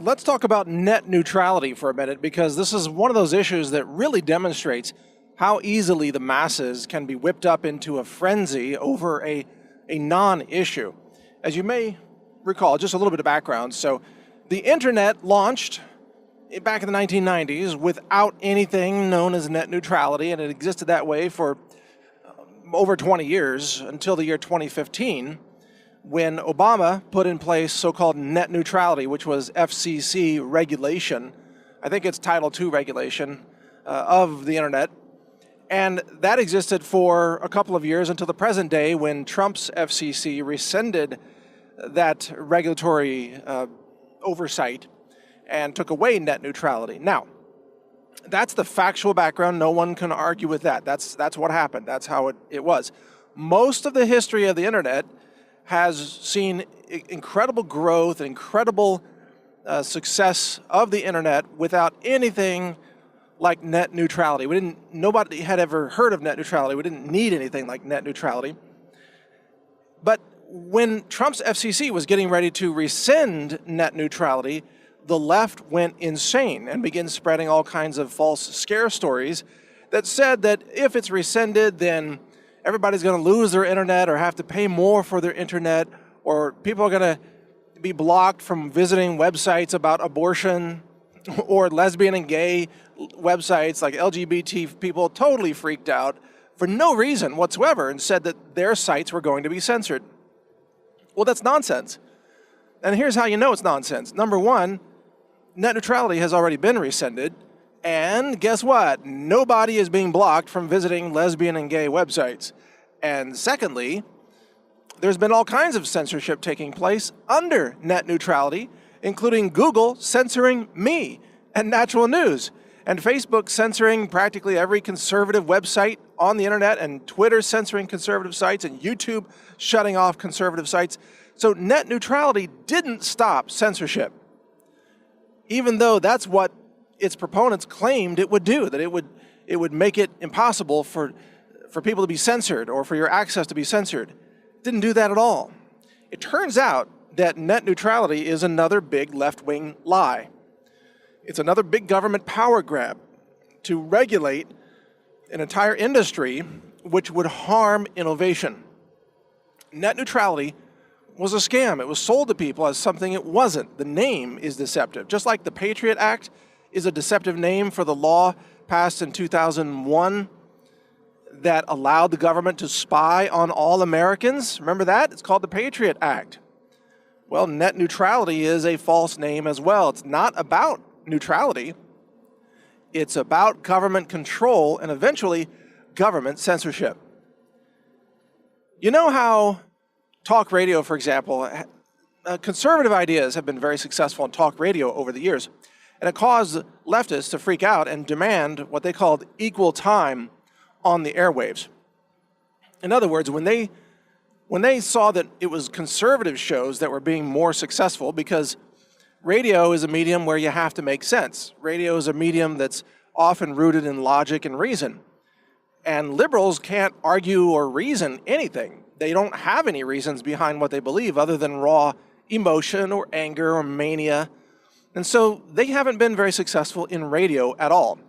Let's talk about net neutrality for a minute, because this is one of those issues that really demonstrates how easily the masses can be whipped up into a frenzy over a non-issue. As you may recall, just a little bit of background. So the internet launched back in the 1990s without anything known as net neutrality, and it existed that way for over 20 years until the year 2015. When Obama put in place so-called net neutrality, which was FCC regulation. I think it's Title II regulation of the internet. And that existed for a couple of years until the present day, when Trump's FCC rescinded that regulatory oversight and took away net neutrality. Now, that's the factual background. No one can argue with that. That's what happened. That's how it was. Most of the history of the internet has seen incredible growth, incredible success of the internet without anything like net neutrality. Nobody had ever heard of net neutrality. We didn't need anything like net neutrality. But when Trump's FCC was getting ready to rescind net neutrality, the left went insane and began spreading all kinds of false scare stories that said that if it's rescinded, then everybody's going to lose their internet or have to pay more for their internet, or people are going to be blocked from visiting websites about abortion or lesbian and gay websites. Like LGBT people totally freaked out for no reason whatsoever and said that their sites were going to be censored. Well, that's nonsense. And here's how you know it's nonsense. Number one, net neutrality has already been rescinded. And guess what? Nobody is being blocked from visiting lesbian and gay websites. And secondly, there's been all kinds of censorship taking place under net neutrality, including Google censoring me and Natural News, and Facebook censoring practically every conservative website on the internet, and Twitter censoring conservative sites, and YouTube shutting off conservative sites. So net neutrality didn't stop censorship, even though that's what its proponents claimed it would do, that it would make it impossible for people to be censored or for your access to be censored. It didn't do that at all. It turns out that net neutrality is another big left-wing lie. It's another big government power grab to regulate an entire industry which would harm innovation. Net neutrality was a scam. It was sold to people as something it wasn't. The name is deceptive. Just like the Patriot Act is a deceptive name for the law passed in 2001 that allowed the government to spy on all Americans. Remember that? It's called the Patriot Act. Well, net neutrality is a false name as well. It's not about neutrality. It's about government control and eventually government censorship. You know how talk radio, for example, conservative ideas have been very successful in talk radio over the years. And it caused leftists to freak out and demand what they called equal time on the airwaves. In other words, when they saw that it was conservative shows that were being more successful, because radio is a medium where you have to make sense. Radio is a medium that's often rooted in logic and reason. And liberals can't argue or reason anything. They don't have any reasons behind what they believe other than raw emotion or anger or mania. And so they haven't been very successful in radio at all.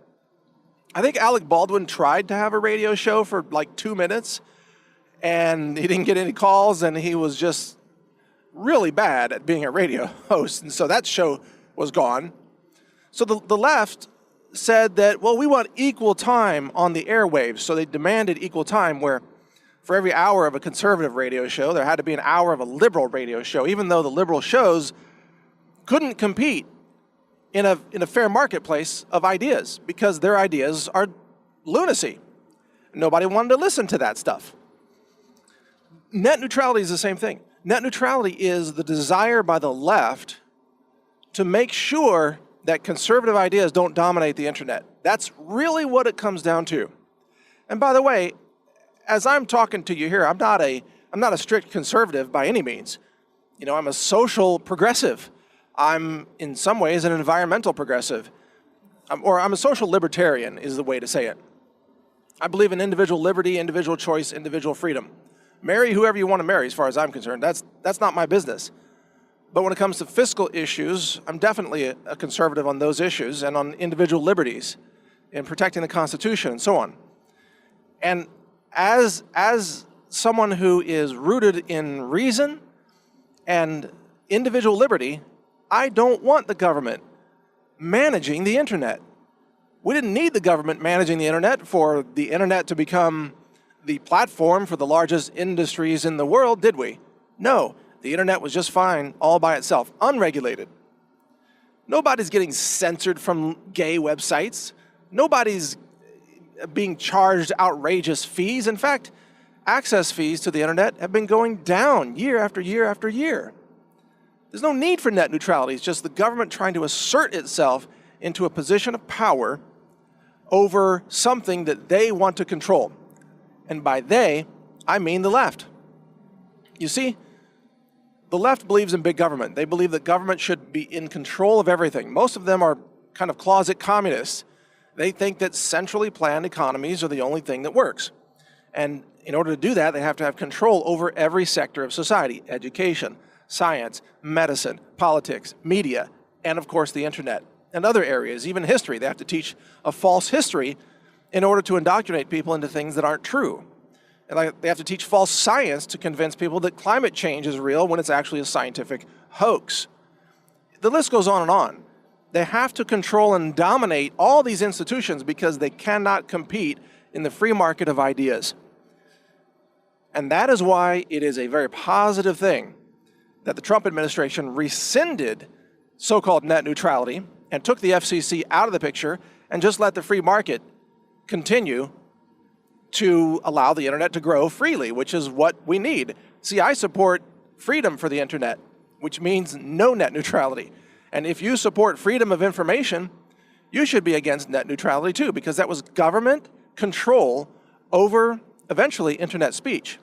I think Alec Baldwin tried to have a radio show for like 2 minutes, and he didn't get any calls, and he was just really bad at being a radio host. And so that show was gone. So the left said that, well, we want equal time on the airwaves. So they demanded equal time, where for every hour of a conservative radio show, there had to be an hour of a liberal radio show, even though the liberal shows couldn't compete in a fair marketplace of ideas, because their ideas are lunacy. Nobody wanted to listen to that stuff. Net neutrality is the same thing. Net neutrality is the desire by the left to make sure that conservative ideas don't dominate the internet. That's really what it comes down to. And by the way, as I'm talking to you here, I'm not a strict conservative by any means. You know, I'm a social progressive. I'm, in some ways, an environmental progressive. I'm a social libertarian is the way to say it. I believe in individual liberty, individual choice, individual freedom. Marry whoever you want to marry, as far as I'm concerned. That's not my business. But when it comes to fiscal issues, I'm definitely a conservative on those issues and on individual liberties and protecting the Constitution and so on. And as someone who is rooted in reason and individual liberty, I don't want the government managing the internet. We didn't need the government managing the internet for the internet to become the platform for the largest industries in the world, did we? No, the internet was just fine all by itself, unregulated. Nobody's getting censored from gay websites. Nobody's being charged outrageous fees. In fact, access fees to the internet have been going down year after year after year. There's no need for net neutrality. It's just the government trying to assert itself into a position of power over something that they want to control. And by they, I mean the left. You see, the left believes in big government. They believe that government should be in control of everything. Most of them are kind of closet communists. They think that centrally planned economies are the only thing that works. And in order to do that, they have to have control over every sector of society: education, science, medicine, politics, media, and of course the internet, and other areas, even history. They have to teach a false history in order to indoctrinate people into things that aren't true. And they have to teach false science to convince people that climate change is real when it's actually a scientific hoax. The list goes on and on. They have to control and dominate all these institutions because they cannot compete in the free market of ideas. And that is why it is a very positive thing that the Trump administration rescinded so-called net neutrality and took the FCC out of the picture and just let the free market continue to allow the internet to grow freely, which is what we need. See, I support freedom for the internet, which means no net neutrality. And if you support freedom of information, you should be against net neutrality too, because that was government control over, eventually, internet speech.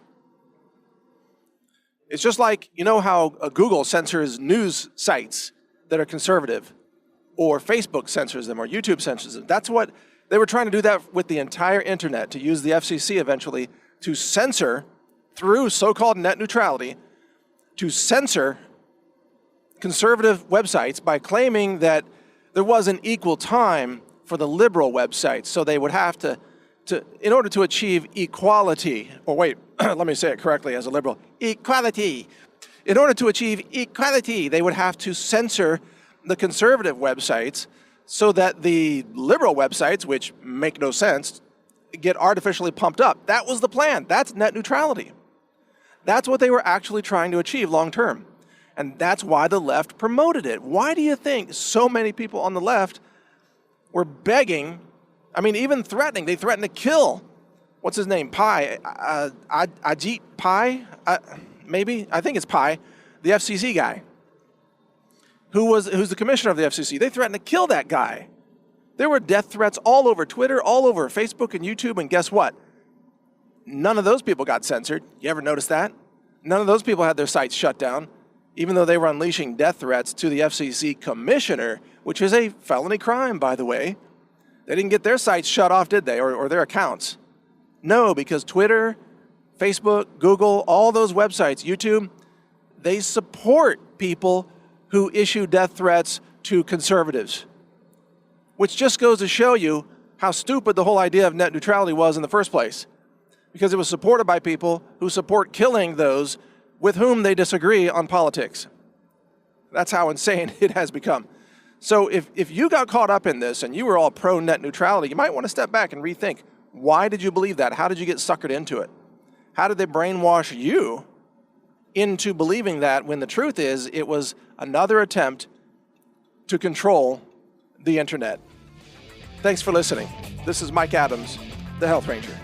It's just like, you know how Google censors news sites that are conservative, or Facebook censors them, or YouTube censors them. That's what they were trying to do, that with the entire internet, to use the FCC eventually to censor, through so-called net neutrality, to censor conservative websites by claiming that there wasn't equal time for the liberal websites. So they would have to in order to achieve equality, or wait, let me say it correctly as a liberal, equality. In order to achieve equality, they would have to censor the conservative websites so that the liberal websites, which make no sense, get artificially pumped up. That was the plan. That's net neutrality. That's what they were actually trying to achieve long term. And that's why the left promoted it. Why do you think so many people on the left were begging, I mean, even threatening? They threatened to kill, what's his name, Pai, Ajit Pai, maybe? I think it's Pai, the FCC guy, who's the commissioner of the FCC. They threatened to kill that guy. There were death threats all over Twitter, all over Facebook and YouTube, and guess what? None of those people got censored. You ever notice that? None of those people had their sites shut down, even though they were unleashing death threats to the FCC commissioner, which is a felony crime, by the way. They didn't get their sites shut off, did they, or their accounts? No, because Twitter, Facebook, Google, all those websites, YouTube, they support people who issue death threats to conservatives, which just goes to show you how stupid the whole idea of net neutrality was in the first place, because it was supported by people who support killing those with whom they disagree on politics. That's how insane it has become. So if you got caught up in this and you were all pro-net neutrality, you might want to step back and rethink, why did you believe that? How did you get suckered into it? How did they brainwash you into believing that, when the truth is it was another attempt to control the internet? Thanks for listening. This is Mike Adams, the Health Ranger.